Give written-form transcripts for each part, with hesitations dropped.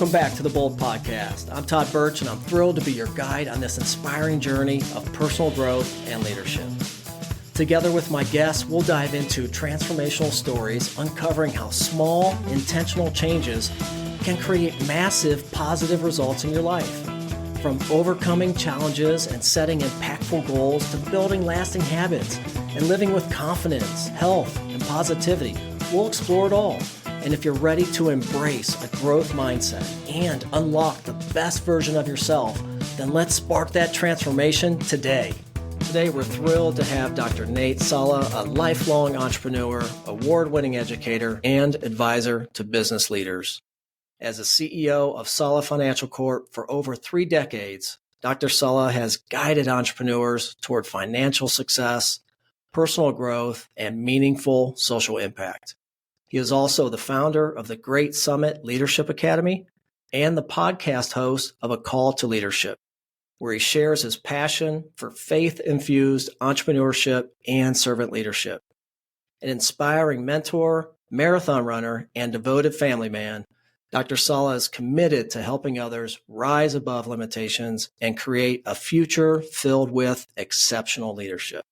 Welcome back to the Bold Podcast. I'm Todd Birch, and I'm thrilled to be your guide on this inspiring journey of personal growth and leadership. Together with my guests, we'll dive into transformational stories, uncovering how small, intentional changes can create massive positive results in your life. From overcoming challenges and setting impactful goals to building lasting habits and living with confidence, health, and positivity, we'll explore it all. And if you're ready to embrace a growth mindset and unlock the best version of yourself, then let's spark that transformation today. Today, we're thrilled to have Dr. Nate Salah, a lifelong entrepreneur, award-winning educator, and advisor to business leaders. As a CEO of Salah Financial Corp for over 3 decades, Dr. Salah has guided entrepreneurs toward financial success, personal growth, and meaningful social impact. He is also the founder of the Great Summit Leadership Academy and the podcast host of A Call to Leadership, where he shares his passion for faith-infused entrepreneurship and servant leadership. An inspiring mentor, marathon runner, and devoted family man, Dr. Salah is committed to helping others rise above limitations and create a future filled with exceptional leadership.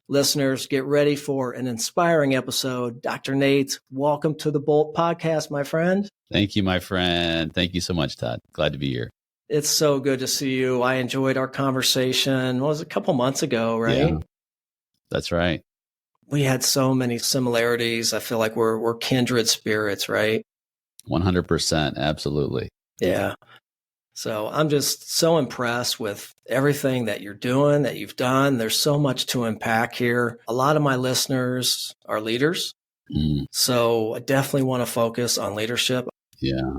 Listeners, get ready for an inspiring episode. Dr. Nate, welcome to the Bolt Podcast, my friend. Thank you, my friend. Thank you so much, Todd. Glad to be here. It's so good to see you. I enjoyed our conversation. What was it, a couple months ago, right? Yeah, that's right. We had so many similarities. I feel like we're kindred spirits, right? 100%. Absolutely. Yeah. So I'm just so impressed with everything that you're doing, that you've done. There's so much to unpack here. A lot of my listeners are leaders. So I definitely want to focus on leadership. Yeah.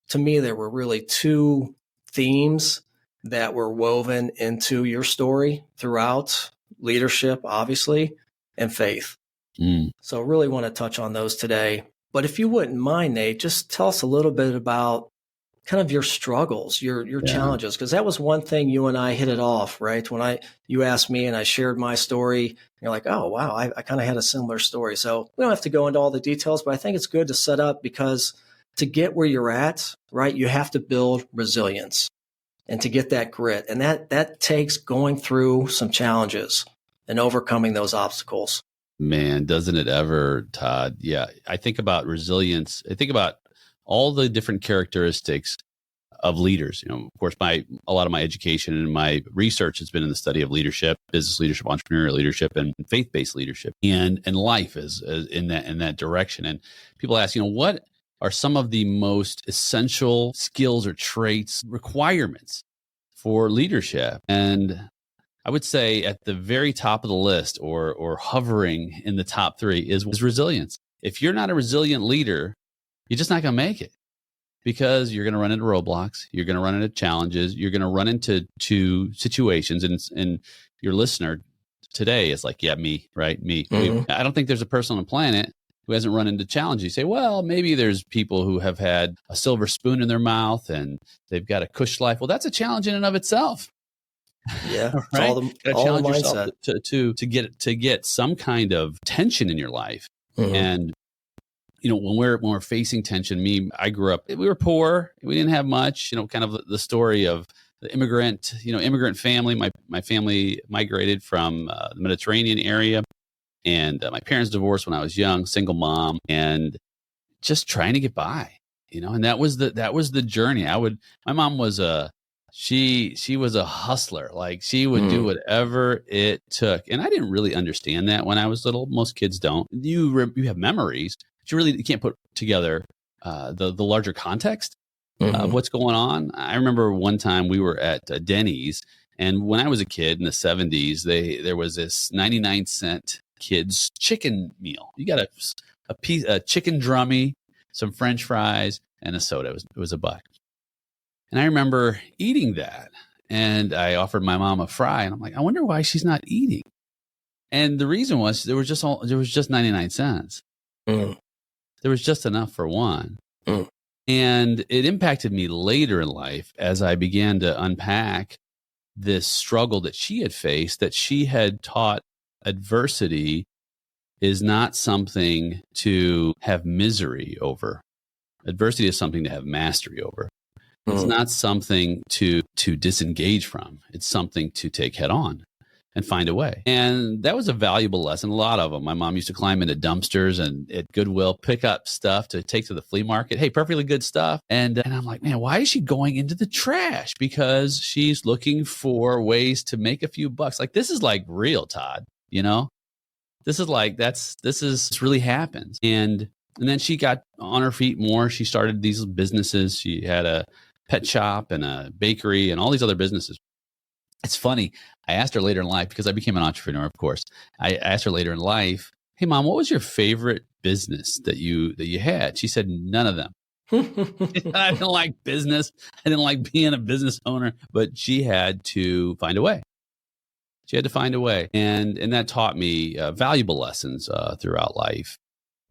To me, there were really 2 themes that were woven into your story throughout: leadership, obviously, and faith. So really want to touch on those today. But if you wouldn't mind, Nate, just tell us a little bit about kind of your struggles, your challenges, because that was one thing you and I hit it off, right? When you asked me and I shared my story, you're like, oh, wow, I kind of had a similar story. So we don't have to go into all the details, but I think it's good to set up, because to get where you're at, right, you have to build resilience and to get that grit. And that takes going through some challenges and overcoming those obstacles. Man, doesn't it ever, Todd? Yeah. I think about resilience. I think about all the different characteristics of leaders. You know, of course, a lot of my education and my research has been in the study of leadership, business leadership, entrepreneurial leadership, and faith-based leadership. And life is in that direction. And people ask, what are some of the most essential skills or traits, requirements for leadership? And I would say at the very top of the list, or hovering in the top 3, is resilience. If you're not a resilient leader, you're just not going to make it, because you're going to run into roadblocks. You're going to run into challenges. You're going to run into situations. And your listener today is like, yeah, me, right? Me. I don't think there's a person on the planet who hasn't run into challenges. You say, well, maybe there's people who have had a silver spoon in their mouth and they've got a cush life. Well, that's a challenge in and of itselm. Yeah, right? all the challenge mindset yourself to get some kind of tension in your life. And when we're facing tension, I grew up, we were poor, we didn't have much. Kind of the story of the immigrant family. My family migrated from the Mediterranean area, and my parents divorced when I was young, single mom, and just trying to get by. And that was the journey. My mom was she was a hustler. Like, she would do whatever it took. And I didn't really understand that when I was little. Most kids don't. You have memories, but you can't put together the larger context of what's going on. I remember one time we were at Denny's, and when I was a kid in the 70s, there was this 99-cent kids chicken meal. You got a chicken drummy, some French fries, and a soda. It was $1. And I remember eating that, and I offered my mom a fry, and I'm like, I wonder why she's not eating. And the reason was there was just 99 cents. There was just enough for one. And it impacted me later in life as I began to unpack this struggle that she had faced, that she had taught adversity is not something to have misery over. Adversity is something to have mastery over. It's not something to disengage from. It's something to take head on and find a way. And that was a valuable lesson. A lot of them. My mom used to climb into dumpsters and at Goodwill, pick up stuff to take to the flea market. Hey, perfectly good stuff. And I'm like, man, why is she going into the trash? Because she's looking for ways to make a few bucks. Like, this is like real, Todd, you know? This really happens. And then she got on her feet more. She started these businesses. She had a pet shop and a bakery and all these other businesses. It's funny. I asked her later in life, because I became an entrepreneur, of course. I asked her later in life, hey, Mom, what was your favorite business that you had? She said, none of them. I didn't like business. I didn't like being a business owner, but she had to find a way. She had to find a way. And that taught me valuable lessons throughout life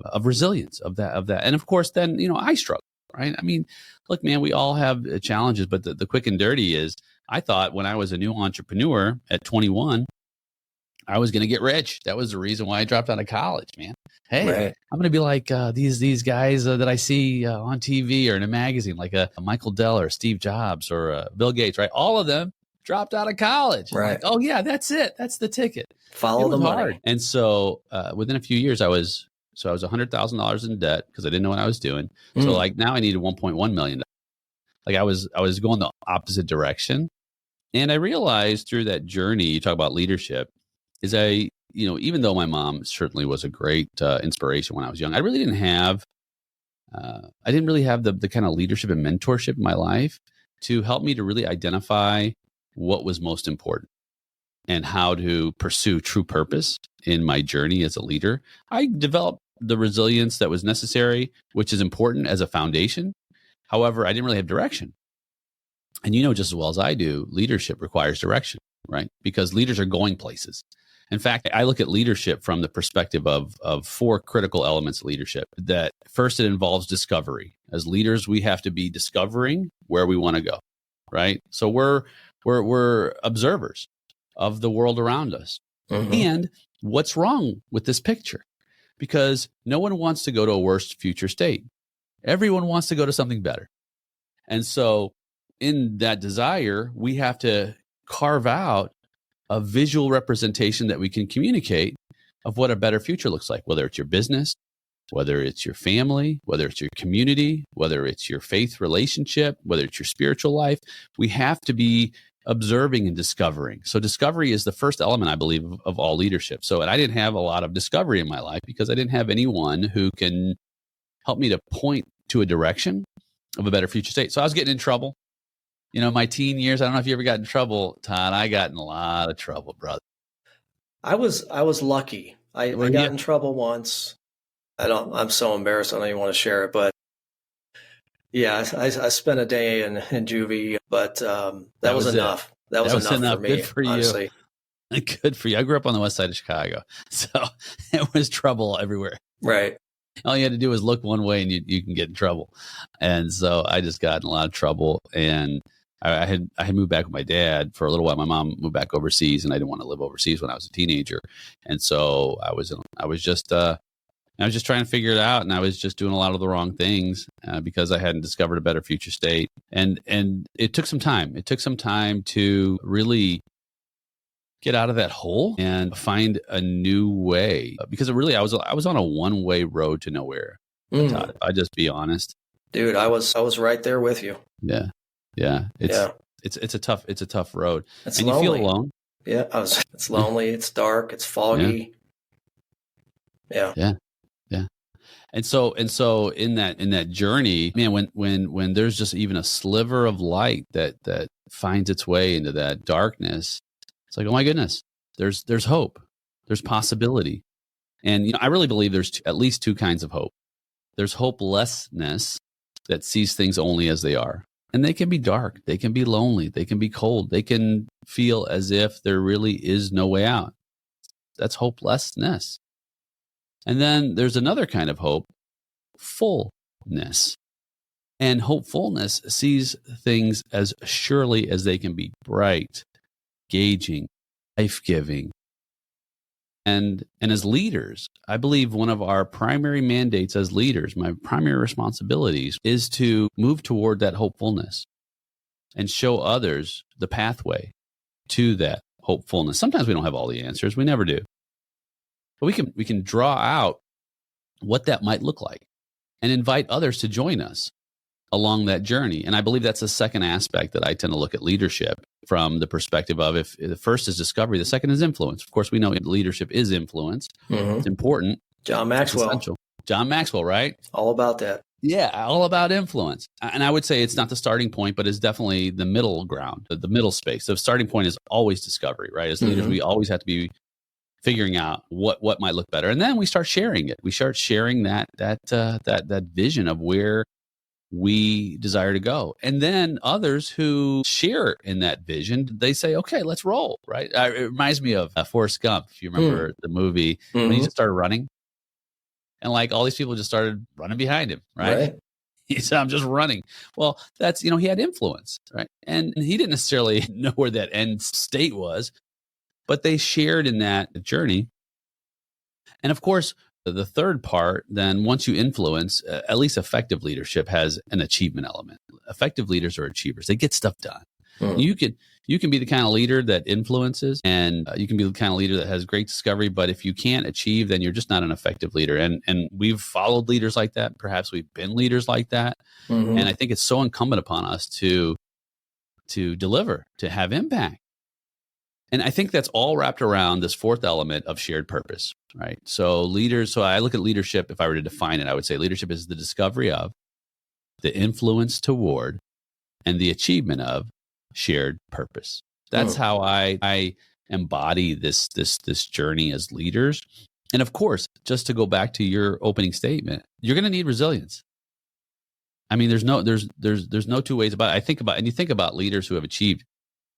of resilience of that. And of course, then, I struggled, right? I mean, look, man, we all have challenges, but the quick and dirty is, I thought when I was a new entrepreneur at 21, I was going to get rich. That was the reason why I dropped out of college, man. Hey, right. I'm going to be like these guys that I see on TV or in a magazine, like a Michael Dell or Steve Jobs or Bill Gates, right? All of them dropped out of college. Right. Like, oh yeah, that's it. That's the ticket. Follow the money. Hard. And so within a few years, I was $100,000 in debt because I didn't know what I was doing. So like now I needed $1.1 million. Like I was going the opposite direction. And I realized through that journey, you talk about leadership, is even though my mom certainly was a great inspiration when I was young, I really didn't have the kind of leadership and mentorship in my life to help me to really identify what was most important and how to pursue true purpose in my journey as a leader. I developed the resilience that was necessary, which is important as a foundation. However, I didn't really have direction. And just as well as I do, leadership requires direction, right? Because leaders are going places. In fact, I look at leadership from the perspective of four critical elements of leadership. That first, it involves discovery. As leaders, we have to be discovering where we want to go, right? So we're observers of the world around us. And what's wrong with this picture? Because no one wants to go to a worse future state. Everyone wants to go to something better. And so in that desire, we have to carve out a visual representation that we can communicate of what a better future looks like, whether it's your business, whether it's your family, whether it's your community, whether it's your faith relationship, whether it's your spiritual life. We have to be observing and discovering. So discovery is the first element, I believe, of all leadership. So, and I didn't have a lot of discovery in my life because I didn't have anyone who can help me to point to a direction of a better future state. So I was getting in trouble. My teen years, I don't know if you ever got in trouble, Todd. I got in a lot of trouble, brother. I was lucky. I got in trouble once. I'm so embarrassed. I don't even want to share it, but yeah, I spent a day in juvie, but that was enough. That was enough for me. Good for you. Honestly. Good for you. I grew up on the west side of Chicago, so it was trouble everywhere. Right. All you had to do was look one way and you can get in trouble. And so I just got in a lot of trouble. And I had moved back with my dad for a little while. My mom moved back overseas, and I didn't want to live overseas when I was a teenager. And so I was just trying to figure it out, and I was just doing a lot of the wrong things because I hadn't discovered a better future state. And it took some time. It took some time to really get out of that hole and find a new way, because I was on a one-way road to nowhere. Todd, if I just be honest, dude, I was right there with you. Yeah. It's a tough road. It's and lonely. You feel alone. Yeah. It's lonely. It's dark. It's foggy. Yeah. And so in that journey, man, when there's just even a sliver of light that finds its way into that darkness, it's like, oh my goodness, there's hope. There's possibility. And I really believe there's at least two kinds of hope. There's hopelessness that sees things only as they are. And they can be dark. They can be lonely. They can be cold. They can feel as if there really is no way out. That's hopelessness. And then there's another kind of hope, fullness. And hopefulness sees things as surely as they can be bright, engaging, life-giving, And as leaders, I believe one of our primary mandates as leaders, my primary responsibilities, is to move toward that hopefulness and show others the pathway to that hopefulness. Sometimes we don't have all the answers. We never do. But we can draw out what that might look like and invite others to join us along that journey. And I believe that's the second aspect that I tend to look at leadership from the perspective of, if the first is discovery, the second is influence. Of course, we know leadership is influence. Mm-hmm. It's important. John Maxwell. Essential. John Maxwell, right? All about that. Yeah, all about influence. And I would say it's not the starting point, but it's definitely the middle ground, the middle space. The starting point is always discovery, right? As leaders, we always have to be figuring out what might look better. And then we start sharing it. We start sharing that vision of where we desire to go. And then others who share in that vision, they say, okay, let's roll, right? It reminds me of Forrest Gump, if you remember the movie, when he just started running. And like all these people just started running behind him, right? He said, I'm just running. Well, that's, he had influence, right? And he didn't necessarily know where that end state was, but they shared in that journey. And of course, the third part, then once you influence, at least effective leadership has an achievement element. Effective leaders are achievers. They get stuff done. You can be the kind of leader that influences, and you can be the kind of leader that has great discovery. But if you can't achieve, then you're just not an effective leader. And we've followed leaders like that. Perhaps we've been leaders like that. And I think it's so incumbent upon us to deliver, to have impact. And I think that's all wrapped around this fourth element of shared purpose, right? So I look at leadership, if I were to define it, I would say leadership is the discovery of, the influence toward, and the achievement of shared purpose. That's how I embody this journey as leaders. And of course, just to go back to your opening statement, you're going to need resilience. I mean, there's no two ways about it. You think about leaders who have achieved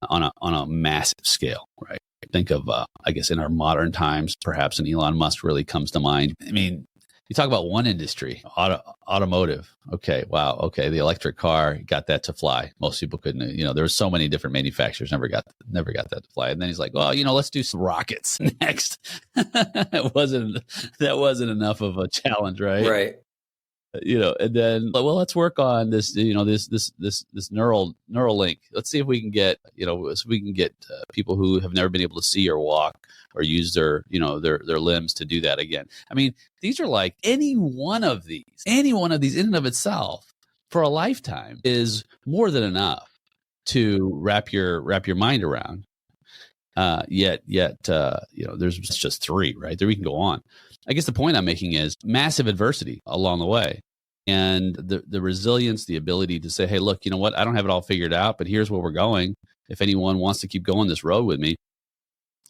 on a massive scale, right? Think of, I guess in our modern times, perhaps an Elon Musk really comes to mind. I mean, you talk about one industry, automotive. Okay, wow. Okay, the electric car got that to fly. Most people couldn't. There were so many different manufacturers never got that to fly. And then he's like, well, let's do some rockets next. That wasn't enough of a challenge, right? Right. And then, well, let's work on this, this neural link. Let's see if we can get, people who have never been able to see or walk or use their limbs to do that again. I mean, these are like any one of these in and of itself for a lifetime is more than enough to wrap your mind around. Yet, there's just three, right? There we can go on. I guess the point I'm making is massive adversity along the way, and the resilience, the ability to say, hey, look, you know what? I don't have it all figured out, but here's where we're going. If anyone wants to keep going this road with me,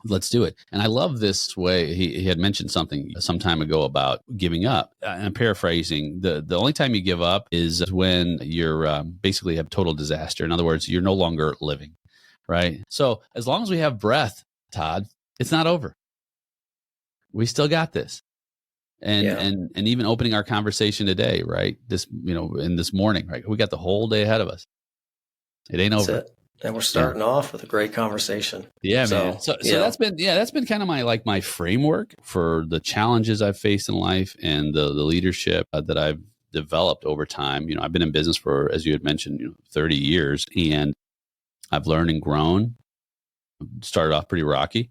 let's do it. And I love this way. He had mentioned something some time ago about giving up. I'm paraphrasing. The only time you give up is when you're basically have total disaster. In other words, you're no longer living, right? So as long as we have breath, Todd, it's not over. We still got this. And even opening our conversation today, right? This, in this morning, right? We got the whole day ahead of us. It ain't over. And we're starting off with a great conversation. Yeah, man. So that's been kind of my framework for the challenges I've faced in life and the leadership that I've developed over time. I've been in business for, as you had mentioned, 30 years, and I've learned and grown. Started off pretty rocky,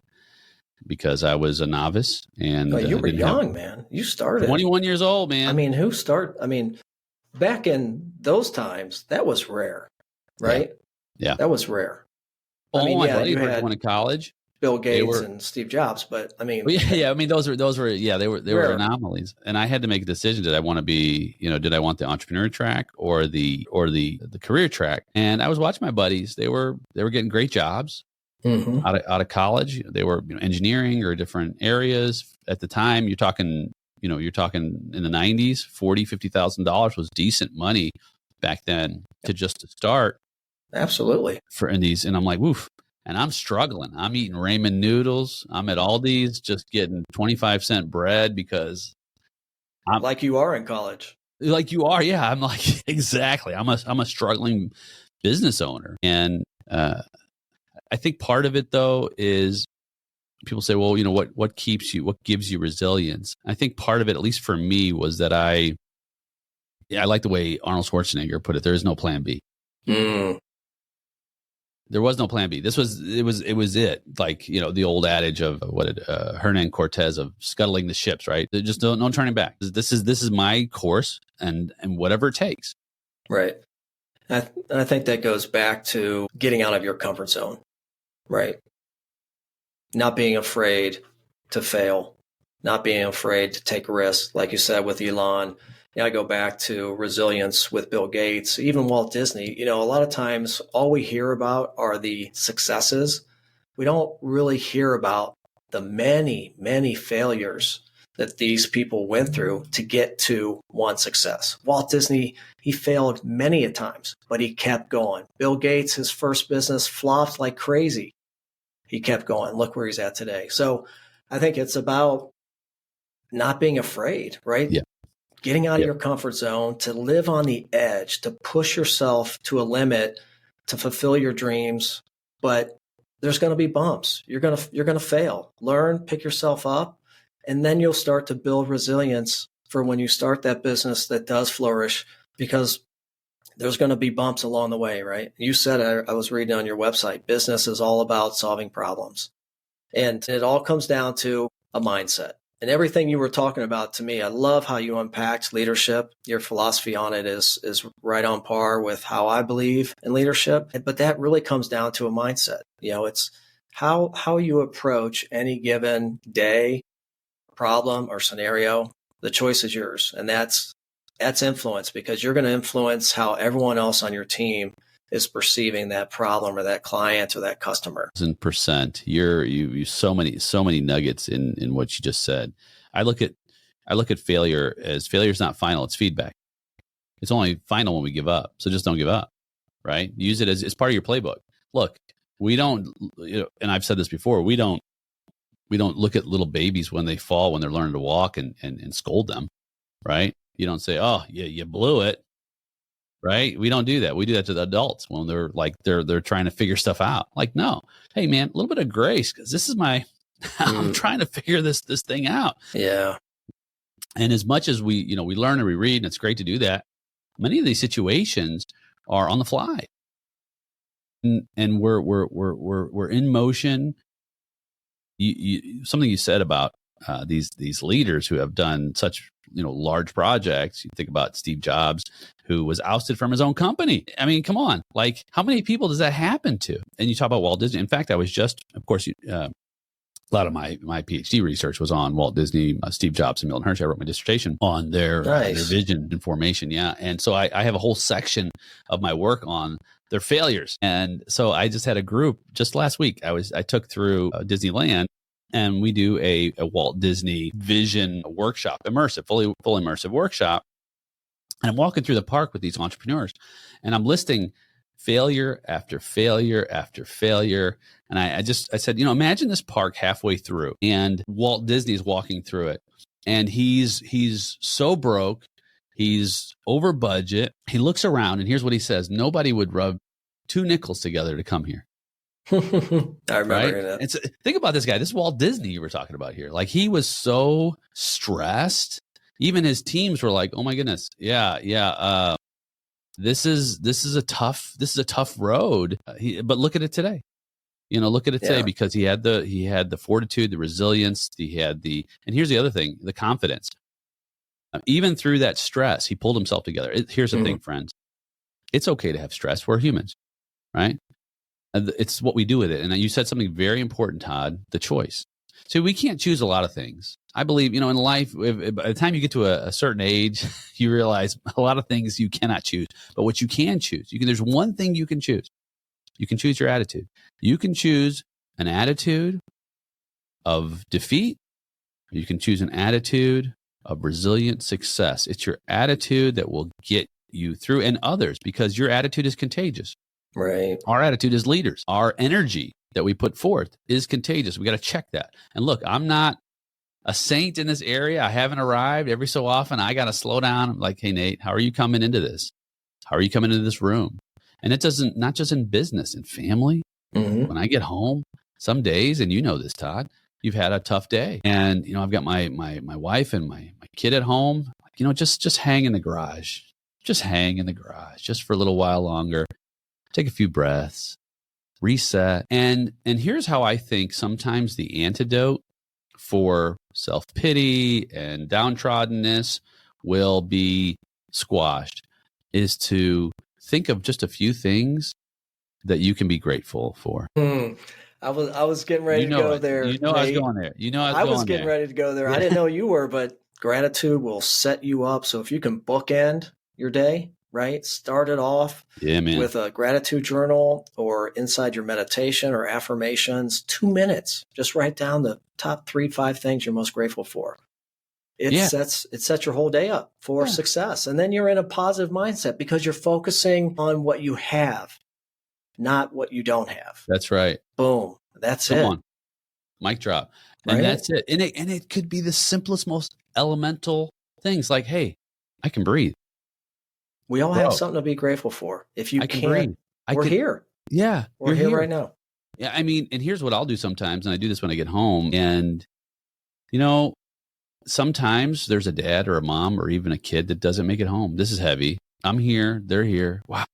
because I was a novice, and you were young, man. You started 21 years old, man. I mean, back in those times, that was rare, right? Yeah. That was rare. My buddies went to college. Bill Gates and Steve Jobs, but I mean, I mean, those were they were anomalies, and I had to make a decision. Did I want to be, did I want the entrepreneur track or the career track? And I was watching my buddies. They were getting great jobs. Out of college. They were engineering or different areas. At the time, you're talking in the 90s, $40,000-$50,000 was decent money back then to start. Absolutely. And I'm like, woof. And I'm struggling. I'm eating ramen noodles. I'm at Aldi's just getting 25-cent bread because I'm like you are in college. Like you are, yeah. I'm like, exactly. I'm a struggling business owner. And I think part of it, though, is people say, well, what keeps you, what gives you resilience? I think part of it, at least for me, was that I like the way Arnold Schwarzenegger put it. There is no plan B. Mm. There was no plan B. It was it. Like, the old adage of Hernan Cortez of scuttling the ships, right? There's just no turning back. This is my course and whatever it takes. Right. I think that goes back to getting out of your comfort zone, right? Not being afraid to fail, not being afraid to take risks. Like you said with Elon, I go back to resilience with Bill Gates, even Walt Disney. A lot of times all we hear about are the successes. We don't really hear about the many, many failures that these people went through to get to one success. Walt Disney, he failed many a times, but he kept going. Bill Gates, his first business flopped like crazy. He kept going. Look where he's at today. So I think it's about not being afraid, right? Yeah. Getting out of your comfort zone, to live on the edge, to push yourself to a limit, to fulfill your dreams. But there's going to be bumps. You're going to fail. Learn, pick yourself up, and then you'll start to build resilience for when you start that business that does flourish, because there's going to be bumps along the way, right? You said, I was reading on your website, business is all about solving problems. And it all comes down to a mindset. And everything you were talking about, to me, I love how you unpacked leadership. Your philosophy on it is right on par with how I believe in leadership. But that really comes down to a mindset. It's how you approach any given day, problem, or scenario. The choice is yours. And that's influence, because you're going to influence how everyone else on your team is perceiving that problem or that client or that customer. 1,000%. You so many nuggets in what you just said. I look at failure as failure is not final, it's feedback. It's only final when we give up. So just don't give up, right? Use it as part of your playbook. Look, we don't, and I've said this before, we don't look at little babies when they fall, when they're learning to walk and scold them, right? You don't say, oh, yeah, you blew it. Right? We don't do that. We do that to the adults when they're like, they're trying to figure stuff out. Like, no, hey man, a little bit of grace, because this is I'm trying to figure this thing out. Yeah. And as much as we learn and we read, and it's great to do that, many of these situations are on the fly, and we're in motion. Something you said about these leaders who have done such large projects. You think about Steve Jobs, who was ousted from his own company. I mean, come on, like how many people does that happen to? And you talk about Walt Disney. In fact, I was just, of course, a lot of my PhD research was on Walt Disney, Steve Jobs, and Milton Hershey. I wrote my dissertation on their vision and formation. Yeah, and so I have a whole section of my work on their failures. And so I just had a group just last week. I took through Disneyland. And we do a Walt Disney vision workshop, fully immersive workshop. And I'm walking through the park with these entrepreneurs, and I'm listing failure after failure after failure. And I said, imagine this park halfway through, and Walt Disney is walking through it, and he's so broke, he's over budget. He looks around, and here's what he says: nobody would rub two nickels together to come here. I remember that. Think about this guy. This is Walt Disney you were talking about here. Like, he was so stressed. Even his teams were like, "Oh my goodness, yeah. This is a tough road." But look at it today. Look at it today, because he had the fortitude, the resilience. And here's the other thing: the confidence. Even through that stress, he pulled himself together. Here's the thing, friends: it's okay to have stress. We're humans, right? It's what we do with it. And you said something very important, Todd, the choice. So we can't choose a lot of things. I believe, in life, by the time you get to a certain age, you realize a lot of things you cannot choose. But what you can choose, there's one thing you can choose. You can choose your attitude. You can choose an attitude of defeat. Or you can choose an attitude of resilient success. It's your attitude that will get you through, and others, because your attitude is contagious. Right. Our attitude as leaders, our energy that we put forth is contagious. We got to check that. And look, I'm not a saint in this area. I haven't arrived. Every so often, I got to slow down. I'm like, hey, Nate, how are you coming into this? How are you coming into this room? And it doesn't, not just in business, in family. Mm-hmm. When I get home, some days, and you know this, Todd, you've had a tough day. And, I've got my wife and my kid at home, just hang in the garage. Just hang in the garage just for a little while longer. Take a few breaths, reset. And here's how I think sometimes the antidote for self-pity and downtroddenness will be squashed is to think of just a few things that you can be grateful for. I was getting ready to go there. I was going there. I was getting ready to go there. I didn't know you were, but gratitude will set you up. So if you can bookend your day, right? Start it off with a gratitude journal or inside your meditation or affirmations, 2 minutes. Just write down the top 3-5 things you're most grateful for. It sets your whole day up for success. And then you're in a positive mindset because you're focusing on what you have, not what you don't have. That's right. Boom. That's Come it. on. Mic drop. And that's it. And it could be the simplest, most elemental things like, hey, I can breathe. We all have something to be grateful for. If you can't, we're here. Yeah. We're here right now. Yeah. I mean, and here's what I'll do sometimes. And I do this when I get home. And, sometimes there's a dad or a mom or even a kid that doesn't make it home. This is heavy. I'm here. They're here. Wow.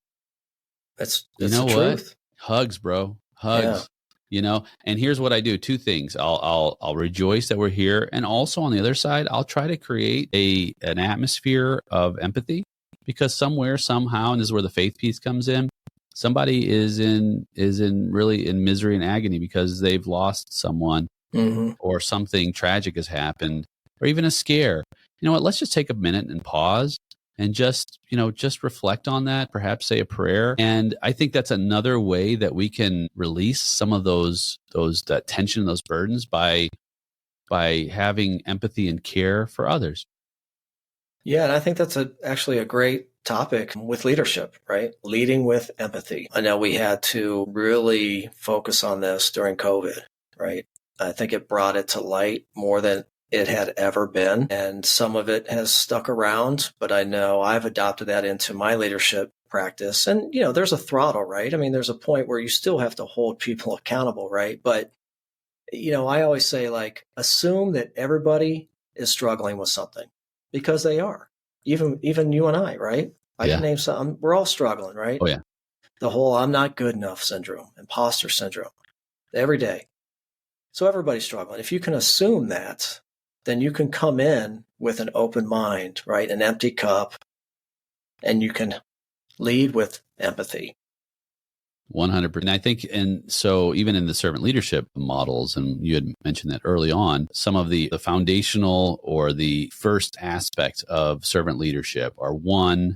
That's the truth. Hugs, bro. Hugs. And here's what I do. 2 things. I'll rejoice that we're here. And also on the other side, I'll try to create an atmosphere of empathy, because somewhere, somehow, and this is where the faith piece comes in, somebody is really in misery and agony because they've lost someone or something tragic has happened or even a scare. You know what? Let's just take a minute and pause and just reflect on that, perhaps say a prayer. And I think that's another way that we can release some of that tension, those burdens by having empathy and care for others. Yeah, and I think that's actually a great topic with leadership, right? Leading with empathy. I know we had to really focus on this during COVID, right? I think it brought it to light more than it had ever been. And some of it has stuck around, but I know I've adopted that into my leadership practice. And, there's a throttle, right? I mean, there's a point where you still have to hold people accountable, right? But, I always say, assume that everybody is struggling with something, because they are. Even you and I, right? I can name something. We're all struggling, right? Oh, yeah. The whole I'm not good enough syndrome, imposter syndrome, every day. So everybody's struggling. If you can assume that, then you can come in with an open mind, right? An empty cup, and you can lead with empathy. 100%. I think, and so even in the servant leadership models, and you had mentioned that early on, some of the foundational or the first aspect of servant leadership are one,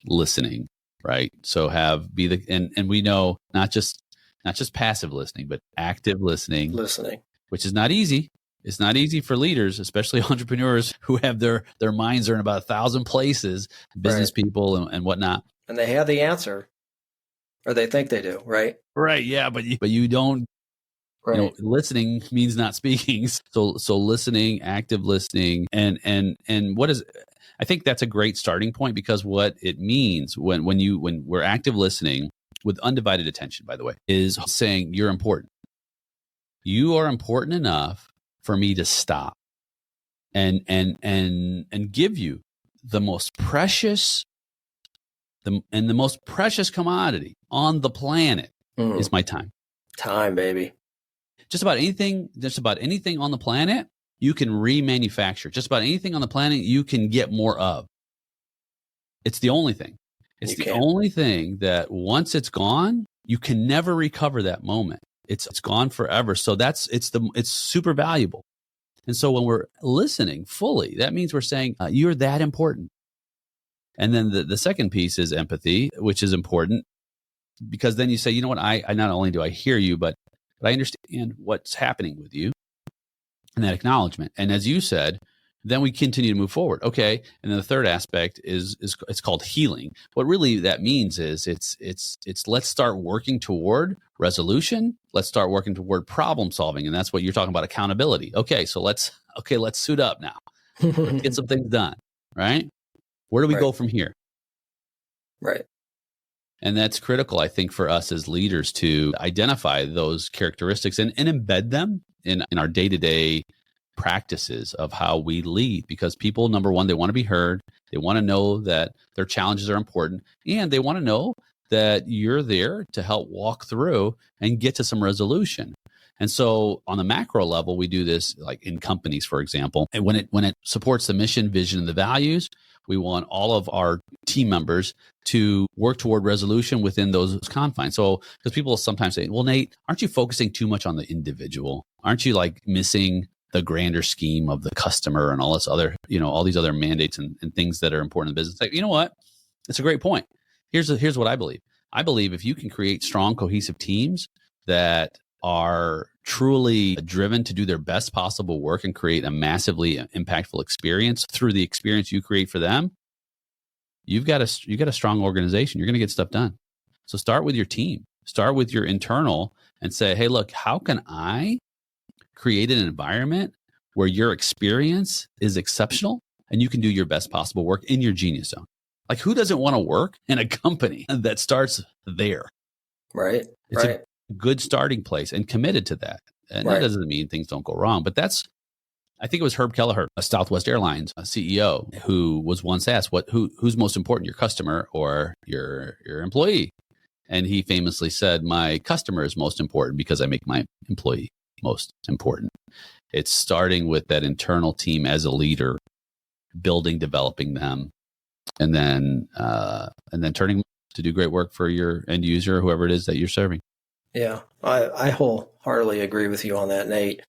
listening, right? So and we know not just passive listening, but active listening, which is not easy. It's not easy for leaders, especially entrepreneurs who have their minds are in about 1,000 places, business people and whatnot. And they have the answer, or they think they do, right? Right. Yeah. But you don't, listening means not speaking. So listening, active listening, and I think that's a great starting point, because what it means when we're active listening with undivided attention, by the way, is saying you're important. You are important enough for me to stop and give you the most precious the most precious commodity on the planet is my time. Time, baby. Just about anything on the planet you can remanufacture. Just about anything on the planet you can get more of. It's the only thing. It's the only thing that once it's gone, you can never recover that moment. It's gone forever. So it's super valuable. And so when we're listening fully, that means we're saying you're that important. And then the second piece is empathy, which is important, because then you say, you know what, I not only do I hear you, but I understand what's happening with you, and that acknowledgement. And as you said, then we continue to move forward. Okay. And then the third aspect is it's called healing. What really that means is it's let's start working toward resolution. Let's start working toward problem solving. And that's what you're talking about, accountability. Okay. So let's suit up now. Let's get some things done. Right. Where do we go from here? Right. And that's critical, I think, for us as leaders to identify those characteristics and embed them in our day-to-day practices of how we lead, because people, number one, they want to be heard. They want to know that their challenges are important, and they want to know that you're there to help walk through and get to some resolution. And so on the macro level, we do this like in companies, for example, and when it supports the mission, vision, and the values, we want all of our team members to work toward resolution within those confines. So, because people sometimes say, well, Nate, aren't you focusing too much on the individual? Aren't you like missing the grander scheme of the customer and all this other, all these other mandates and things that are important in business? Like, you know what? It's a great point. Here's what I believe. I believe if you can create strong, cohesive teams that are truly driven to do their best possible work and create a massively impactful experience through the experience you create for them, you've got a strong organization. You're going to get stuff done. So start with your team. Start with your internal and say, hey, look, how can I create an environment where your experience is exceptional and you can do your best possible work in your genius zone? Like, who doesn't want to work in a company that starts there? Right. It's a good starting place and committed to that. And that doesn't mean things don't go wrong. But I think it was Herb Kelleher, a Southwest Airlines CEO, who was once asked, who's most important, your customer or your employee? And he famously said, my customer is most important because I make my employee most important. It's starting with that internal team as a leader, building, developing them, and then turning to do great work for your end user, whoever it is that you're serving. Yeah, I wholeheartedly agree with you on that, Nate.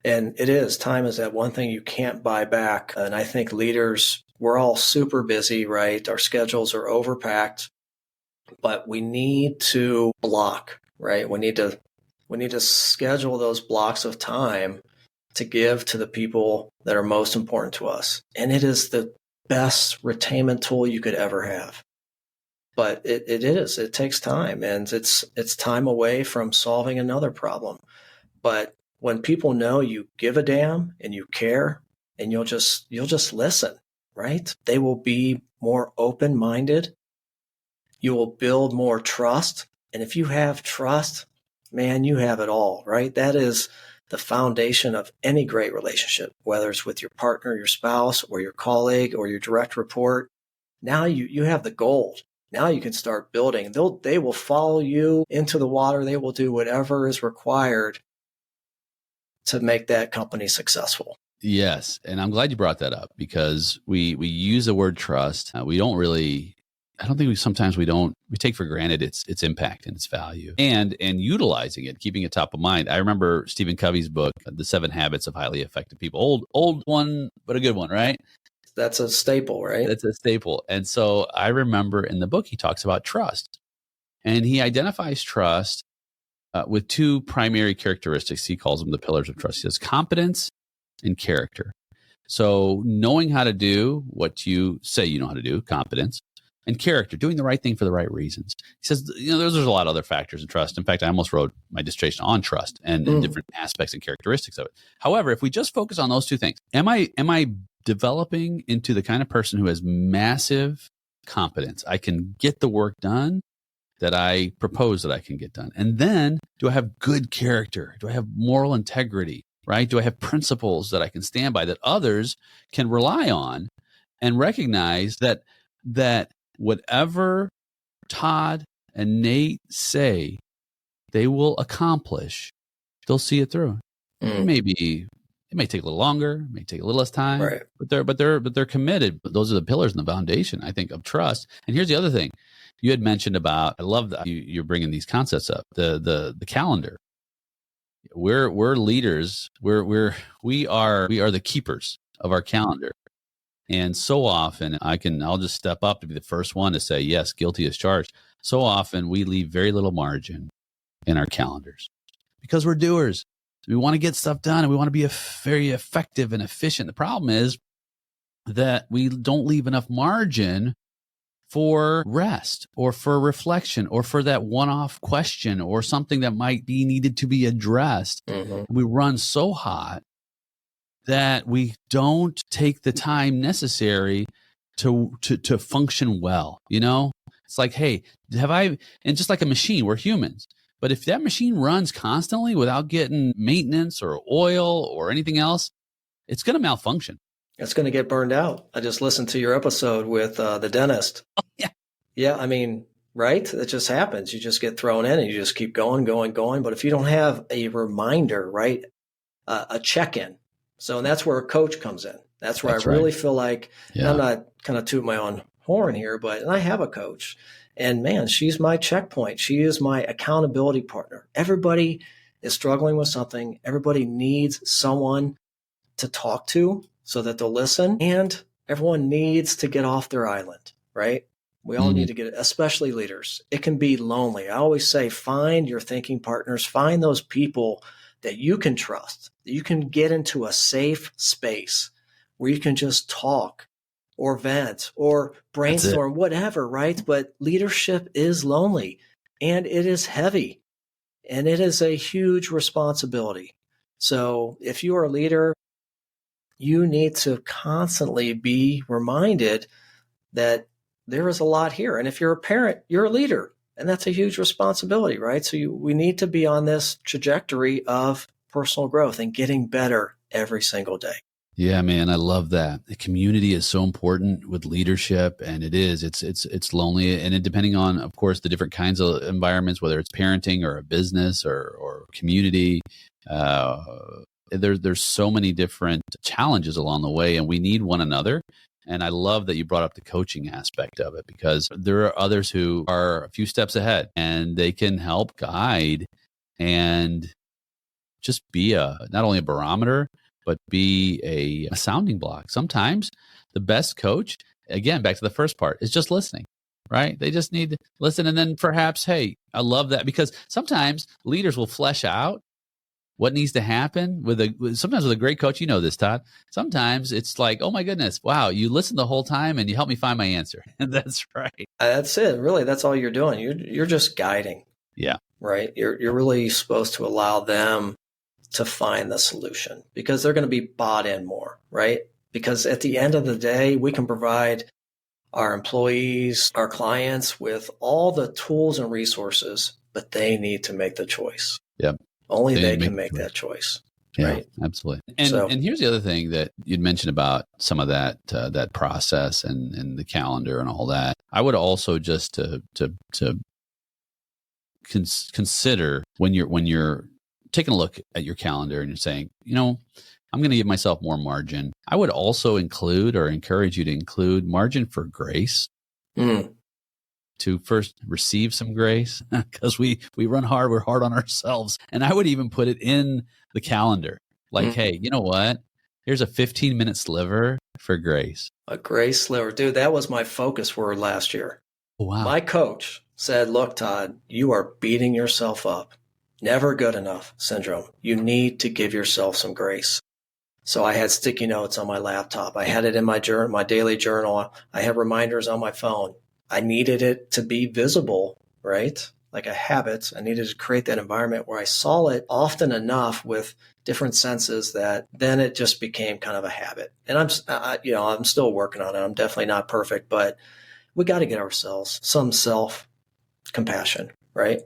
And time is that one thing you can't buy back. And I think leaders, we're all super busy, right? Our schedules are overpacked, but we need to block, right? We need to schedule those blocks of time to give to the people that are most important to us. And it is the best retainment tool you could ever have. But it takes time, and it's time away from solving another problem. But when people know you give a damn and you care and you'll just listen, right? They will be more open-minded. You will build more trust. And if you have trust, man, you have it all, right? That is the foundation of any great relationship, whether it's with your partner, your spouse, or your colleague, or your direct report. Now you have the gold. Now you can start building. They will follow you into the water. They will do whatever is required to make that company successful. Yes. And I'm glad you brought that up, because we use the word trust. We don't really, I don't think we take for granted its impact and its value and utilizing it, keeping it top of mind. I remember Stephen Covey's book, The 7 Habits of Highly Effective People. Old one, but a good one, right? That's a staple, right? That's a staple. And so I remember in the book, he talks about trust, and he identifies trust with 2 primary characteristics. He calls them the pillars of trust. He says competence and character. So knowing how to do what you say you know how to do, competence, and character, doing the right thing for the right reasons. He says, there's a lot of other factors in trust. In fact, I almost wrote my dissertation on trust and different aspects and characteristics of it. However, if we just focus on those 2 things, am I developing into the kind of person who has massive competence? I can get the work done that I propose that I can get done. And then, do I have good character? Do I have moral integrity, right? Do I have principles that I can stand by that others can rely on and recognize that whatever Todd and Nate say they will accomplish, they'll see it through. It may take a little longer, it may take a little less time, right? But they're committed. But those are the pillars and the foundation, I think, of trust. And here's the other thing you had mentioned about. I love that you're bringing these concepts up. The calendar. We're leaders. We are the keepers of our calendar. And so often I'll just step up to be the first one to say, yes, guilty as charged. So often we leave very little margin in our calendars because we're doers. We want to get stuff done and we want to be very effective and efficient. The problem is that we don't leave enough margin for rest or for reflection or for that one-off question or something that might be needed to be addressed. Mm-hmm. We run so hot that we don't take the time necessary to function well. It's like, hey, and just like a machine, we're humans. But if that machine runs constantly without getting maintenance or oil or anything else, it's going to malfunction. It's going to get burned out. I just listened to your episode with the dentist. Oh, yeah. Yeah, I mean, right? It just happens. You just get thrown in and you just keep going. But if you don't have a reminder, right, a check-in. So and that's where a coach comes in. That's where I really feel like, and I'm not kind of tooting my own horn here, and I have a coach. And man, she's my checkpoint. She is my accountability partner. Everybody is struggling with something. Everybody needs someone to talk to so that they'll listen. And everyone needs to get off their island, right? We all need to get it, especially leaders. It can be lonely. I always say, find your thinking partners, find those people that you can trust, that you can get into a safe space where you can just talk or vent or brainstorm, whatever, right? But leadership is lonely and it is heavy and it is a huge responsibility. So if you are a leader, you need to constantly be reminded that there is a lot here. And if you're a parent, you're a leader, and that's a huge responsibility, right? So we need to be on this trajectory of personal growth and getting better every single day. Yeah, man, I love that. The community is so important with leadership, and it's lonely. And depending on, of course, the different kinds of environments, whether it's parenting or a business or community, there's so many different challenges along the way, and we need one another. And I love that you brought up the coaching aspect of it, because there are others who are a few steps ahead and they can help guide and just be not only a barometer, but be a sounding block. Sometimes the best coach, again, back to the first part, is just listening, right? They just need to listen. And then perhaps, hey, I love that, because sometimes leaders will flesh out what needs to happen sometimes with a great coach. You know this, Todd. Sometimes it's like, oh my goodness, wow, you listened the whole time and you helped me find my answer. And that's right. That's it. Really, that's all you're doing. You're just guiding. Yeah. Right. You're really supposed to allow them to find the solution, because they're going to be bought in more, right? Because at the end of the day, we can provide our employees, our clients with all the tools and resources, but they need to make the choice. Yep. Only they can make that choice. Yeah, right? Absolutely. And here's the other thing that you'd mentioned about some of that process and the calendar and all that. I would also just to consider when you're taking a look at your calendar and you're saying, I'm going to give myself more margin. I would also include or encourage you to include margin for grace. To first receive some grace, because we run hard, we're hard on ourselves. And I would even put it in the calendar. Like, hey, you know what? Here's a 15-minute sliver for grace. A grace sliver. Dude, that was my focus word last year. Oh, wow. My coach said, look, Todd, you are beating yourself up. Never good enough syndrome. You need to give yourself some grace. So I had sticky notes on my laptop. I had it in my journal, my daily journal. I had reminders on my phone. I needed it to be visible, right? Like a habit. I needed to create that environment where I saw it often enough with different senses that then it just became kind of a habit. And I'm still working on it. I'm definitely not perfect, but we got to get ourselves some self-compassion, right?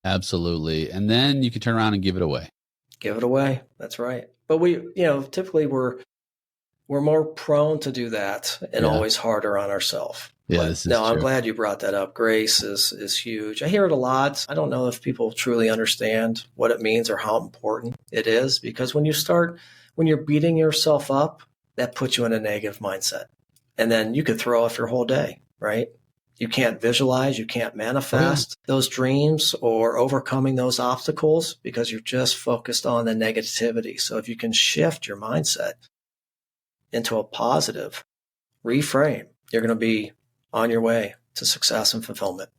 Absolutely. And then you can turn around and give it away. Give it away. That's right. But typically we're more prone to do that and always harder on ourselves. Yeah, this is true. I'm true. glad you brought that up. Grace is huge. I hear it a lot. I don't know if people truly understand what it means or how important it is, because when you're beating yourself up, that puts you in a negative mindset. And then you could throw off your whole day, right? You can't visualize, you can't manifest those dreams or overcoming those obstacles because you're just focused on the negativity. So if you can shift your mindset into a positive reframe, you're going to be on your way to success and fulfillment.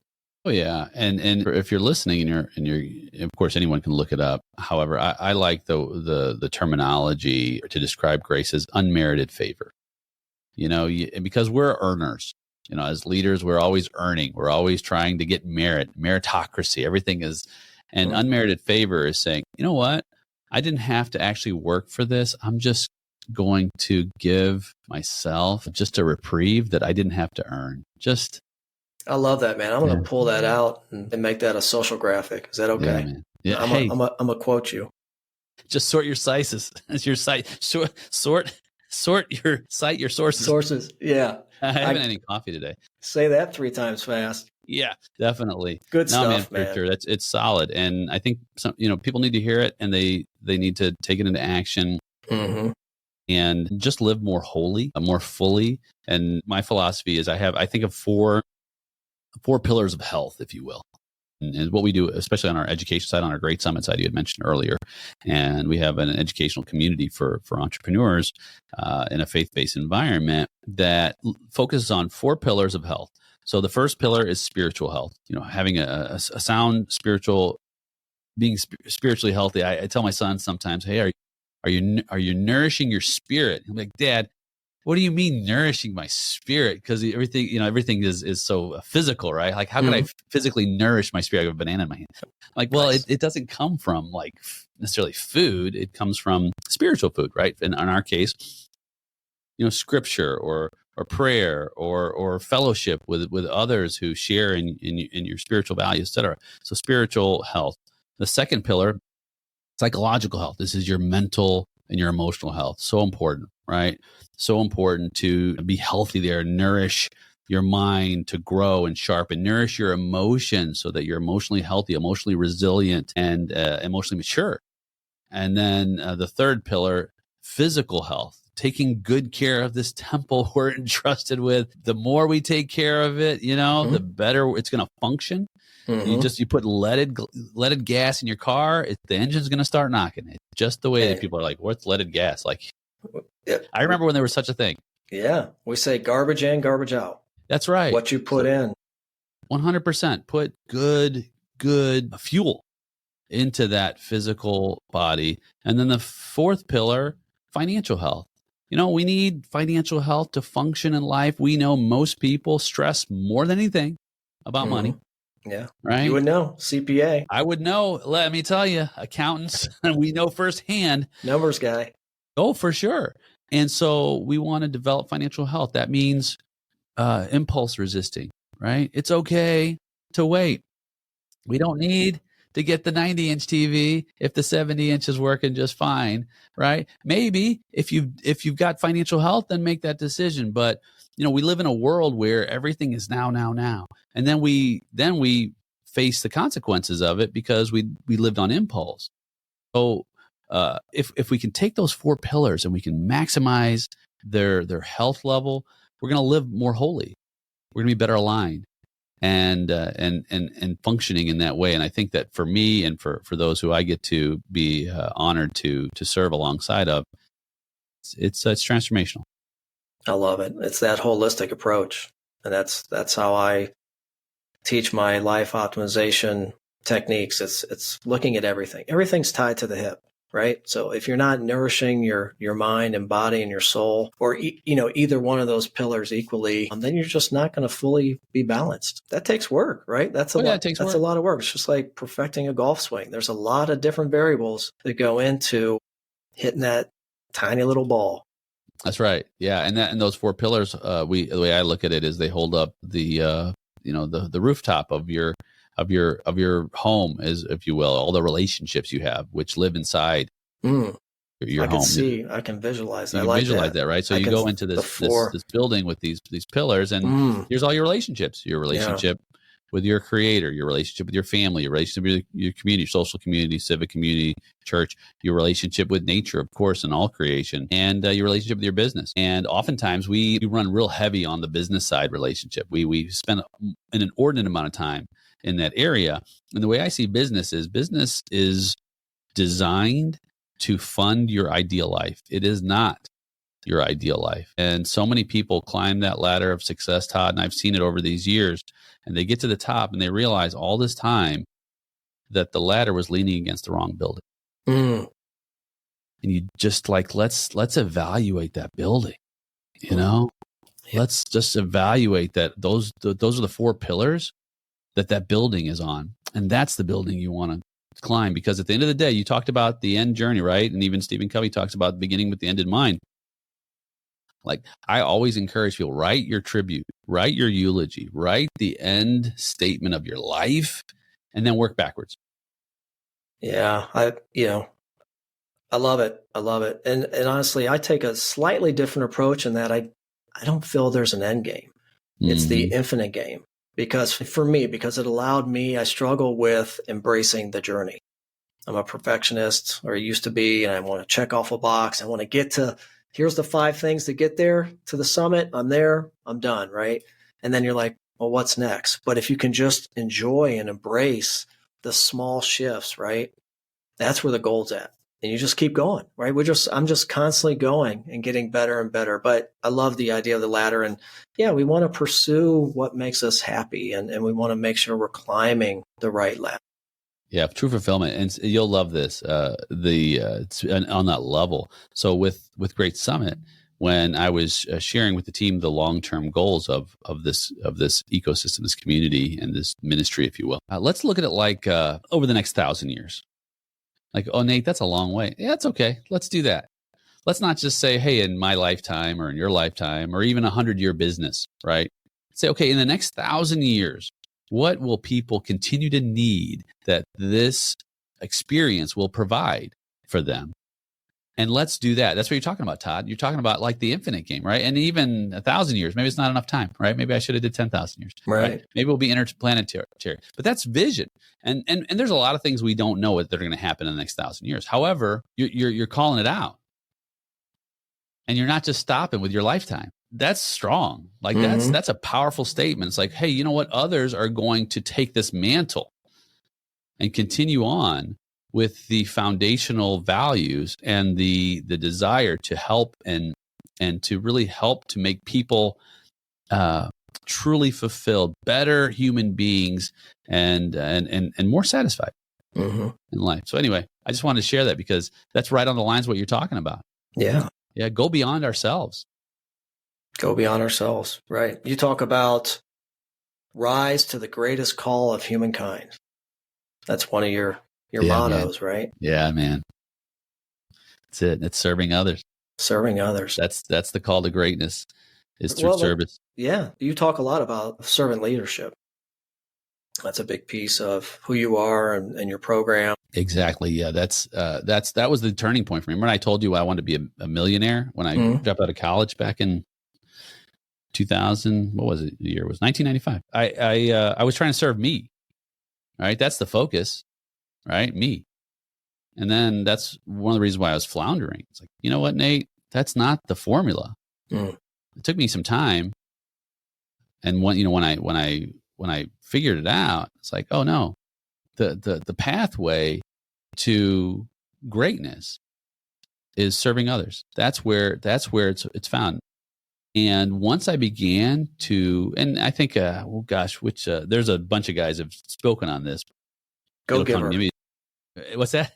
Oh yeah, and if you're listening and you're of course anyone can look it up. However, I like the terminology to describe grace as unmerited favor. Because we're earners. As leaders, we're always earning. We're always trying to get meritocracy. Everything is, and unmerited favor is saying, you know what? I didn't have to actually work for this. I'm just going to give myself just a reprieve that I didn't have to earn. Just I love that, man. I'm Yeah. going to pull that out and make that a social graphic. Is that Yeah, okay? man. Yeah. I'm Hey, a quote you. just sort your cites as your site. Sort your site, your sources. Sources. Yeah. I haven't had any coffee today. Say that 3 times fast. Yeah, definitely. Good No, stuff, man, for man. sure. It's solid. And I think some, people need to hear it, and they need to take it into action Mm-hmm. and just live more wholly, more fully. And my philosophy is I think of four pillars of health, if you will. And what we do, especially on our education side, on our Great Summit side, you had mentioned earlier, and we have an educational community for entrepreneurs in a faith-based environment that focuses on 4 pillars of health. So the first pillar is spiritual health. Having a sound spiritual, being spiritually healthy. I tell my son sometimes, "Hey, are you nourishing your spirit?" I'm like, "Dad, what do you mean nourishing my spirit?" Because everything is so physical, right? Like, how can I physically nourish my spirit? I have a banana in my hand. Like, well, Nice. it doesn't come from like necessarily food. It comes from spiritual food, right? And in our case, scripture or prayer or fellowship with others who share in your spiritual values, etc. So spiritual health. The second pillar, psychological health. This is your mental and your emotional health. So important, right? So important to be healthy there, nourish your mind to grow and sharpen, nourish your emotions so that you're emotionally healthy, emotionally resilient, and emotionally mature. And then the third pillar, physical health, taking good care of this temple we're entrusted with. The more we take care of it, the better it's going to function. Mm-hmm. You put leaded gas in your car, the engine's going to start knocking. It's just the way that people are like, "What's leaded gas?" Like, I remember when there was such a thing. Yeah, we say garbage in, garbage out. That's right. What you put in. 100%. Put good fuel into that physical body. And then the fourth pillar, financial health. We need financial health to function in life. We know most people stress more than anything about money. Yeah. Right. You would know. CPA. I would know. Let me tell you, accountants, we know firsthand. Numbers guy. Oh, for sure. And so we want to develop financial health. That means impulse resisting, right? It's okay to wait. We don't need to get the 90-inch TV if the 70-inch is working just fine, right? Maybe if you've got financial health, then make that decision. But we live in a world where everything is now, and then we face the consequences of it because we lived on impulse. So if we can take those 4 pillars and we can maximize their health level, we're going to live more wholly. We're going to be better aligned and functioning in that way. And I think that for me and for those who I get to be honored to serve alongside of, it's transformational. I love it. It's that holistic approach. And that's how I teach my life optimization techniques. It's looking at everything. Everything's tied to the hip, right? So if you're not nourishing your mind and body and your soul, or either one of those pillars equally, then you're just not going to fully be balanced. That takes work, right? That's a lot. That's a lot of work. It's just like perfecting a golf swing. There's a lot of different variables that go into hitting that tiny little ball. That's right. Yeah, and those 4 pillars, the way I look at it is they hold up the rooftop of your home, as if you will, all the relationships you have, which live inside your home. I can visualize that. You can visualize that, right? So you go into this building with these pillars, and here's all your relationships. Your relationship with your creator, your relationship with your family, your relationship with your community, social community, civic community, church, your relationship with nature, of course, and all creation, and your relationship with your business. And oftentimes we run real heavy on the business side relationship. We spend an inordinate amount of time in that area. And the way I see business is designed to fund your ideal life. It is not your ideal life. And so many people climb that ladder of success, Todd, and I've seen it over these years, and they get to the top and they realize all this time that the ladder was leaning against the wrong building. And you just let's evaluate that building, Let's just evaluate that those are the 4 pillars that building is on. And that's the building you want to climb, because at the end of the day, you talked about the end journey, right? And even Stephen Covey talks about the beginning with the end in mind. Like, I always encourage people, write your tribute, write your eulogy, write the end statement of your life, and then work backwards. Yeah, I love it. I love it. And honestly, I take a slightly different approach in that I don't feel there's an end game. It's the infinite game. Because for me, because it allowed me, I struggle with embracing the journey. I'm a perfectionist, or I used to be, and I want to check off a box. I want to get to, here's the 5 things to get there to the summit. I'm there, I'm done, right? And then you're like, well, what's next? But if you can just enjoy and embrace the small shifts, right? That's where the goal's at. And you just keep going, right? I'm just constantly going and getting better and better. But I love the idea of the ladder. And yeah, we want to pursue what makes us happy, and we want to make sure we're climbing the right ladder. Yeah, true fulfillment, and you'll love this. It's on that level. So with Great Summit, when I was sharing with the team the long-term goals of this ecosystem, this community, and this ministry, if you will, let's look at it like over the next 1,000 years. Like, oh, Nate, that's a long way. Yeah, it's okay. Let's do that. Let's not just say, hey, in my lifetime or in your lifetime or even 100-year business, right? Say, okay, in the next 1,000 years, what will people continue to need that this experience will provide for them? And let's do that. That's what you're talking about, Todd. You're talking about like the infinite game, right? And even 1,000 years, maybe it's not enough time, right? Maybe I should have did 10,000 years, right? Maybe we'll be interplanetary, but that's vision. And there's a lot of things we don't know that are going to happen in the next 1,000 years. However, you're calling it out, and you're not just stopping with your lifetime. That's strong. Like that's a powerful statement. It's like, hey, you know what? Others are going to take this mantle and continue on with the foundational values and the desire to help and to really help to make people truly fulfilled, better human beings, and more satisfied in life. So anyway, I just wanted to share that because that's right on the lines of what you're talking about. Yeah. Yeah. Go beyond ourselves. Go beyond ourselves. Right. You talk about rise to the greatest call of humankind. That's one of your mottos, man. Right? Yeah, man. That's it. It's serving others. Serving others. That's the call to greatness, is through service. Yeah. You talk a lot about servant leadership. That's a big piece of who you are and your program. Exactly. Yeah. That was the turning point for me. When I told you I wanted to be a millionaire when I dropped out of college back in 2000, what was it? The year was 1995. I was trying to serve me. Right. That's the focus. Right. Me. And then that's one of the reasons why I was floundering. It's like, you know what, Nate, that's not the formula. It took me some time. And when I figured it out, it's like, oh no, the pathway to greatness is serving others. That's where it's found. And once I began to, and I think, there's a bunch of guys have spoken on this. Go-giver. What's that?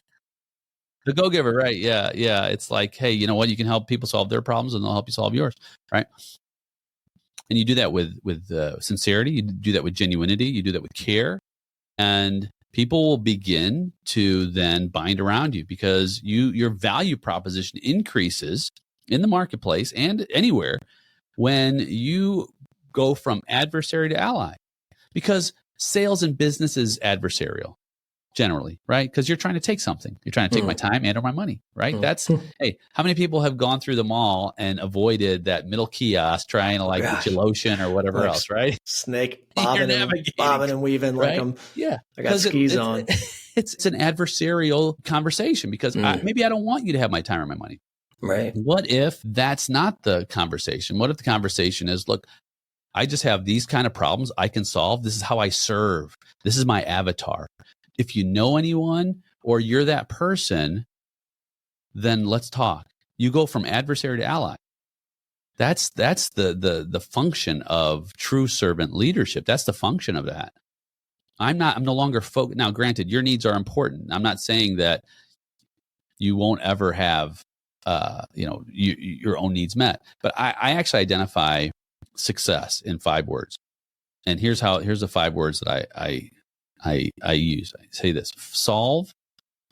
The go-giver, right? Yeah, yeah. It's like, hey, you know what? You can help people solve their problems, and they'll help you solve yours, right? And you do that with sincerity. You do that with genuinity. You do that with care, and people will begin to then bind around you because your value proposition increases in the marketplace and anywhere when you go from adversary to ally. Because sales and business is adversarial. Generally, right? Because you're trying to take something. You're trying to take my time and or my money, right? That's, hey, how many people have gone through the mall and avoided that middle kiosk trying to get your lotion or whatever else, right? Snake bobbing and weaving right? I got skis on. It's an adversarial conversation because maybe I don't want you to have my time or my money. Right. What if that's not the conversation? What if the conversation is, look, I just have these kind of problems I can solve. This is how I serve. This is my avatar. If you know anyone or you're that person, then let's talk. You go from adversary to ally. That's the function of true servant leadership. That's the function of that. I'm no longer focused. Now, granted, your needs are important. I'm not saying that you won't ever have, your own needs met. But I actually identify success in 5 words. And here's the 5 words that I use. I say this: solve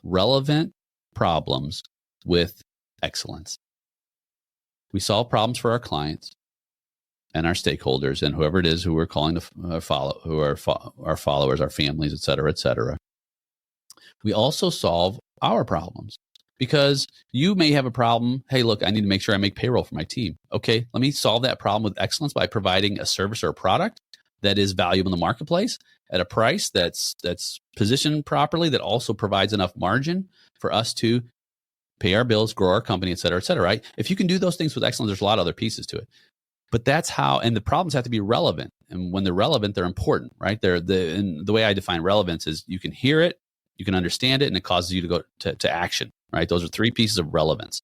relevant problems with excellence. We solve problems for our clients and our stakeholders and whoever it is who we're calling to follow, who are our followers, our families, et cetera, et cetera. We also solve our problems because you may have a problem. Hey, look, I need to make sure I make payroll for my team. Okay, let me solve that problem with excellence by providing a service or a product that is valuable in the marketplace at a price that's positioned properly, that also provides enough margin for us to pay our bills, grow our company, et cetera, right? If you can do those things with excellence, there's a lot of other pieces to it. But that's how, and the problems have to be relevant. And when they're relevant, they're important, right? And the way I define relevance is you can hear it, you can understand it, and it causes you to go to action, right? Those are three pieces of relevance.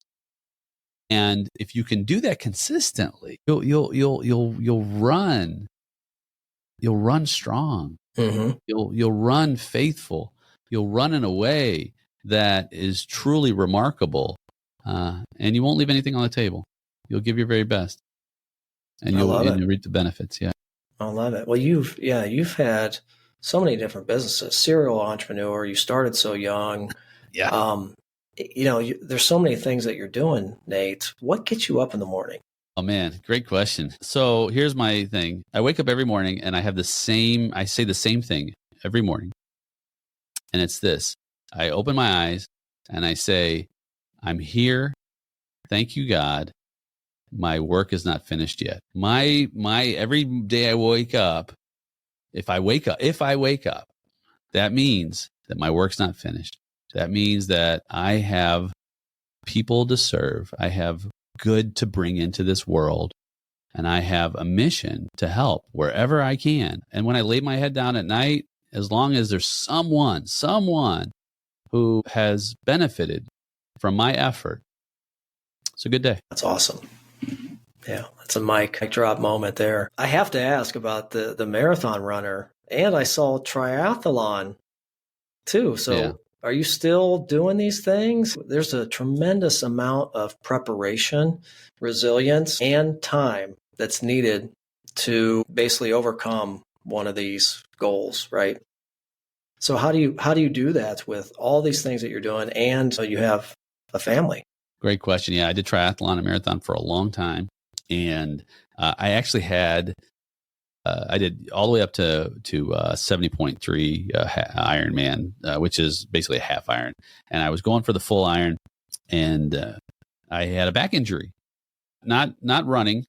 And if you can do that consistently, you'll run strong. Mm-hmm. You'll run faithful. You'll run in a way that is truly remarkable, and you won't leave anything on the table. You'll give your very best, and you'll reap the benefits. Yeah, I love it. Well, you've had so many different businesses. Serial entrepreneur. You started so young. Yeah. There's so many things that you're doing, Nate. What gets you up in the morning? Oh man, great question. So here's my thing. I wake up every morning and I say the same thing every morning. And it's this. I open my eyes and I say, I'm here. Thank you, God. My work is not finished yet. My every day I wake up, if I wake up, that means that my work's not finished. That means that I have people to serve. I have good to bring into this world. And I have a mission to help wherever I can. And when I lay my head down at night, as long as there's someone who has benefited from my effort, it's a good day. That's awesome. Yeah, that's a mic drop moment there. I have to ask about the marathon runner, and I saw triathlon too. So yeah. Are you still doing these things? There's a tremendous amount of preparation, resilience, and time that's needed to basically overcome one of these goals, right? So how do you do that with all these things that you're doing, and so you have a family? Great question. Yeah, I did triathlon and marathon for a long time, and I actually had I did all the way up to 70.3 Ironman, which is basically a half iron, and I was going for the full iron, and I had a back injury, not running,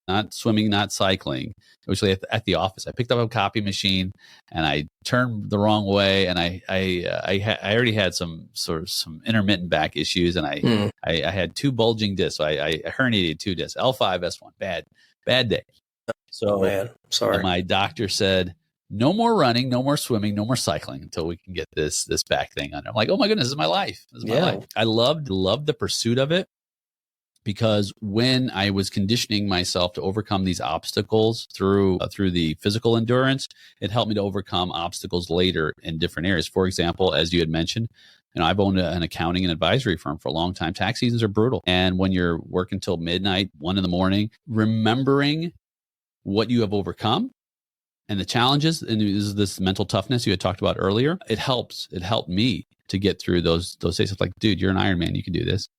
not swimming, not cycling. It was at the office. I picked up a copy machine and I turned the wrong way, and I already had some intermittent back issues, and I had two bulging discs. So I herniated two discs, L5, S1. Bad day. So man, sorry. My doctor said, no more running, no more swimming, no more cycling until we can get this back thing under. I'm like, oh my goodness, this is my life. This is my life. I loved the pursuit of it, because when I was conditioning myself to overcome these obstacles through the physical endurance, it helped me to overcome obstacles later in different areas. For example, as you had mentioned, I've owned an accounting and advisory firm for a long time. Tax seasons are brutal. And when you're working till midnight, 1 a.m, remembering what you have overcome and the challenges, and this mental toughness you had talked about earlier, it helped me to get through those days. It's like, dude, you're an Ironman. You can do this.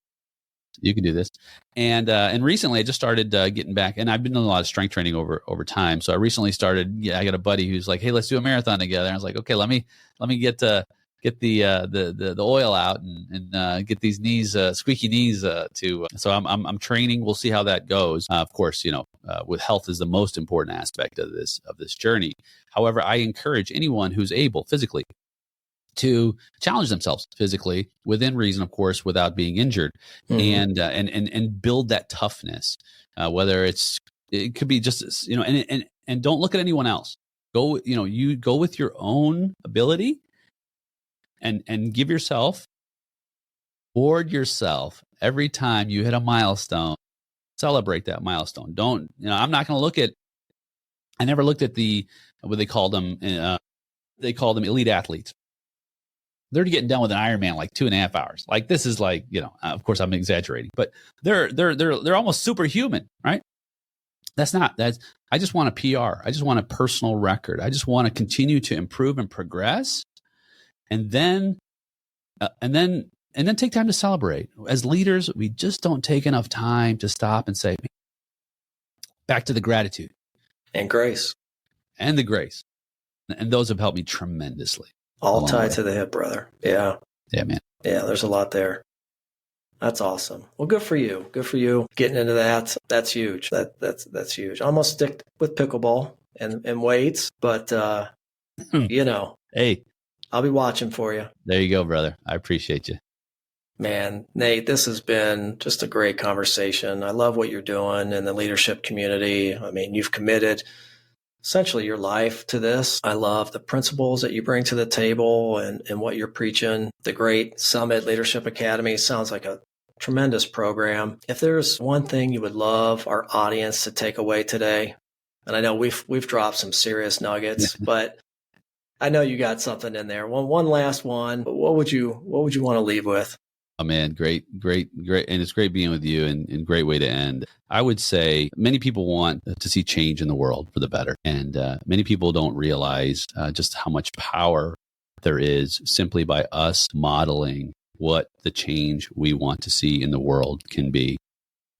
You can do this. And recently I just started getting back, and I've been doing a lot of strength training over time. So I recently started, I got a buddy who's like, hey, let's do a marathon together. And I was like, okay, let me get the oil out and get these knees, squeaky knees so I'm training. We'll see how that goes. Of course, with health is the most important aspect of this journey. However, I encourage anyone who's able physically to challenge themselves physically within reason, of course, without being injured, and build that toughness. Whether it could be just, and don't look at anyone else. You go with your own ability and give yourself, reward yourself every time you hit a milestone. Celebrate that milestone. Don't, I'm not going to look at, I never looked at what they called them. They called them elite athletes. They're getting done with an Ironman like 2.5 hours. Like, this is like, of course I'm exaggerating, but they're almost superhuman, right? I just want a PR. I just want a personal record. I just want to continue to improve and progress. And then And then take time to celebrate. As leaders, we just don't take enough time to stop and say, back to the gratitude. And grace. And the grace. And those have helped me tremendously. All tied to the hip, brother. Yeah. Yeah, man. Yeah, there's a lot there. That's awesome. Well, good for you. Good for you getting into that. That's huge. That's huge. I almost stick with pickleball and weights, but Hey, I'll be watching for you. There you go, brother. I appreciate you. Man, Nate, this has been just a great conversation. I love what you're doing in the leadership community. I mean, you've committed essentially your life to this. I love the principles that you bring to the table and what you're preaching. The Great Summit Leadership Academy sounds like a tremendous program. If there's one thing you would love our audience to take away today, and I know we've dropped some serious nuggets, but I know you got something in there. One last one. What would you want to leave with? Oh man, great. And it's great being with you and great way to end. I would say many people want to see change in the world for the better. And many people don't realize just how much power there is simply by us modeling what the change we want to see in the world can be.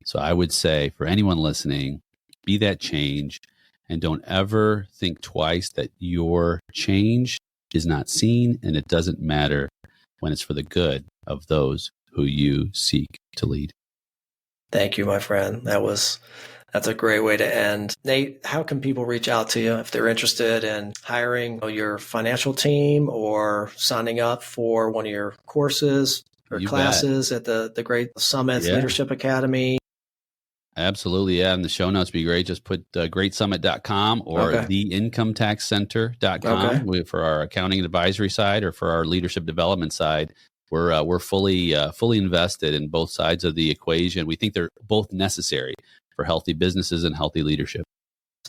So I would say for anyone listening, be that change and don't ever think twice that your change is not seen and it doesn't matter when it's for the good of those who you seek to lead. Thank you, my friend. That's a great way to end. Nate, how can people reach out to you if they're interested in hiring your financial team or signing up for one of your courses or classes at the Great Summit Leadership Academy? Absolutely. Yeah. And the show notes would be great. Just put greatsummit.com or theincometaxcenter.com for our accounting and advisory side, or for our leadership development side. We're fully invested in both sides of the equation. We think they're both necessary for healthy businesses and healthy leadership.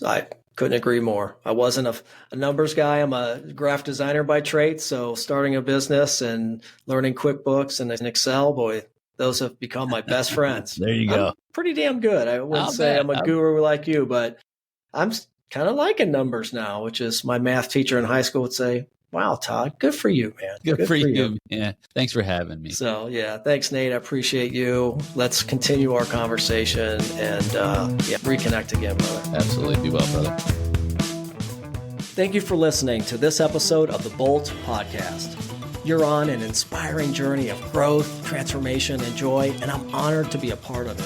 I couldn't agree more. I wasn't a numbers guy. I'm a graphic designer by trade. So starting a business and learning QuickBooks and Excel, boy, those have become my best friends. There you go. I'm pretty damn good. I wouldn't say I'm a guru like you, but I'm kind of liking numbers now, which is my math teacher in high school would say, wow, Todd, good for you, man. Good for you. Yeah. Thanks for having me. So, yeah, thanks, Nate. I appreciate you. Let's continue our conversation and reconnect again, brother. Absolutely. Be well, brother. Thank you for listening to this episode of the Bolt Podcast. You're on an inspiring journey of growth, transformation, and joy, and I'm honored to be a part of it.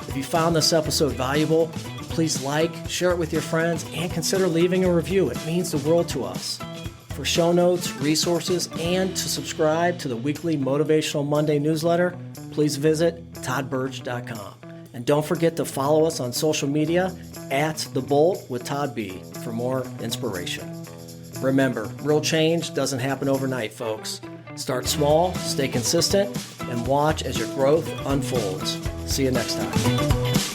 If you found this episode valuable, please share it with your friends, and consider leaving a review. It means the world to us. For show notes, resources, and to subscribe to the weekly Motivational Monday newsletter, please visit toddbirch.com. And don't forget to follow us on social media @TheBolt with Todd B for more inspiration. Remember, real change doesn't happen overnight, folks. Start small, stay consistent, and watch as your growth unfolds. See you next time.